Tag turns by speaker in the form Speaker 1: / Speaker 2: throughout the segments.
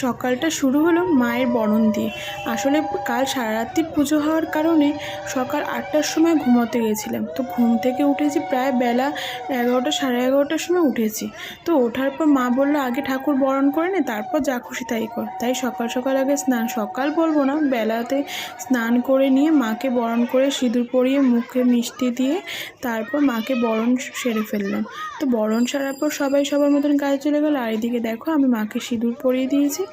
Speaker 1: সকালটা শুরু হলো মায়ের বরণ দিয়ে। আসলে কাল সারা রাত্রির পুজো হওয়ার কারণে সকাল 8টার সময় ঘুমোতে গেছিলাম। তো ঘুম থেকে উঠেছি প্রায় বেলা 11টা, সাড়ে 11টার সময় উঠেছি। তো ওঠার পর মা বললো আগে ঠাকুর বরণ করে নে, তারপর যা খুশি তাই কর। তাই সকাল সকাল আগে সকাল বলবো না, বেলাতে স্নান করে নিয়ে মাকে বরণ করে সিঁদুর পরিয়ে মুখে মিষ্টি দিয়ে তারপর মাকে বরণ সেরে ফেললাম। তো বরণ সারার পর সবাই সবার মতন কাজে চলে গেল। আর এদিকে দেখো আমি মাকে সিঁদুর পরিয়ে দিয়েছি।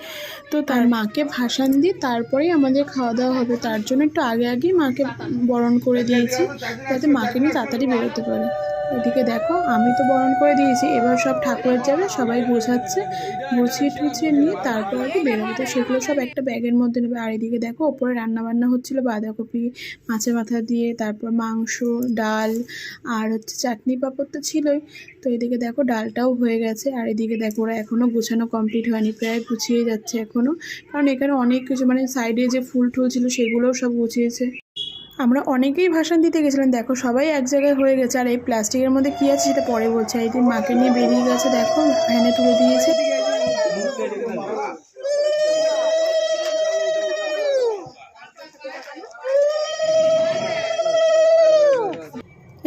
Speaker 1: তো তার মাকে ভাসান দিয়ে তারপরেই আমাদের খাওয়া দাওয়া হবে, তার জন্য একটু আগে আগেই মাকে বরণ করে দিয়েছি যাতে মাকে নিয়ে তাড়াতাড়ি বেরোতে পারে। এদিকে দেখো আমি তো বরণ করে দিয়েছি, এবার সব ঠাকুরের যাবে, সবাই গোছাচ্ছে, গুছিয়ে টুছিয়ে নিয়ে তারপর আর কি বেরোবে। তো সেগুলো সব একটা ব্যাগের মধ্যে নেবে। আর এদিকে দেখো ওপরে রান্নাবান্না হচ্ছিলো, বাঁধাকপি মাছের মাথা দিয়ে, তারপর মাংস, ডাল আর হচ্ছে চাটনি পাঁপড় তো ছিলই। তো এদিকে দেখো ডালটাও হয়ে গেছে। আর এদিকে দেখো ওরা এখনও গোছানো কমপ্লিট হয়নি, প্রায় গুছিয়ে যাচ্ছে এখনও, কারণ এখানে অনেক কিছু মানে সাইডে যে ফুল টুল ছিল সেগুলোও সব গুছিয়েছে। আমরা অনেকেই ভাষণ দিতে গেছিলাম, দেখো সবাই এক জায়গায় হয়ে গেছে। আর এই প্লাস্টিকের মধ্যে কী আছে সেটা পরে বলছে। এই দিন মাকে নিয়ে বেরিয়ে গেছে, দেখো ভ্যানে তুলে দিয়েছে।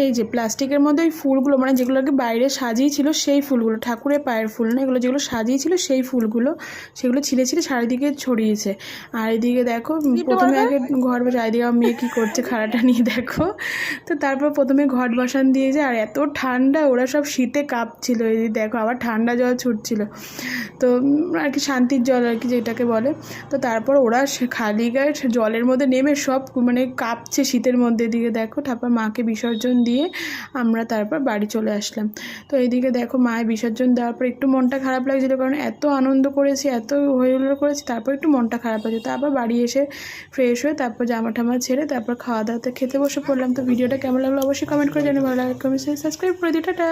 Speaker 1: এই যে প্লাস্টিকের মধ্যে ওই ফুলগুলো মানে যেগুলো আর কি বাইরে সাজিয়েছিল সেই ফুলগুলো, ঠাকুরের পায়ের ফুল না এগুলো, যেগুলো সাজিয়েছিল সেই ফুলগুলো, সেগুলো ছিলে ছিলে চারিদিকে ছড়িয়েছে। আর এদিকে দেখো প্রথমে আগে ঘর বসা, এদিকে আমার মেয়ে কী করছে খাড়াটা নিয়ে দেখো। তো তারপর প্রথমে ঘট বসান দিয়েছে। আর এত ঠান্ডা, ওরা সব শীতে কাঁপছিল। এদিকে দেখো আবার ঠান্ডা জল ছুটছিল, তো আর কি শান্তির জল আর কি যেটাকে বলে। তো তারপর ওরা খালি গায়ে জলের মধ্যে নেমে সব মানে কাঁপছে শীতের মধ্যে। দিকে দেখো তারপর মাকে বিসর্জন দিয়ে আমরা তারপর বাড়ি চলে আসলাম। তো এইদিকে দেখো মায়ের বিসর্জন দেওয়ার পর একটু মনটা খারাপ লাগছিলো, কারণ এত আনন্দ করেছি, এত হইহুল্লোড় করেছি, তারপর একটু মনটা খারাপ লাগছে। তারপর বাড়ি এসে ফ্রেশ হয়ে তারপর জামা টামা ছেড়ে তারপর খাওয়া দাওয়াতে খেতে বসে পড়লাম। তো ভিডিওটা কেমন লাগলো অবশ্যই কমেন্ট করে জানিয়ে, ভালো লাগে কমেন্ট সাবস্ক্রাইব করে দিই। টাটা।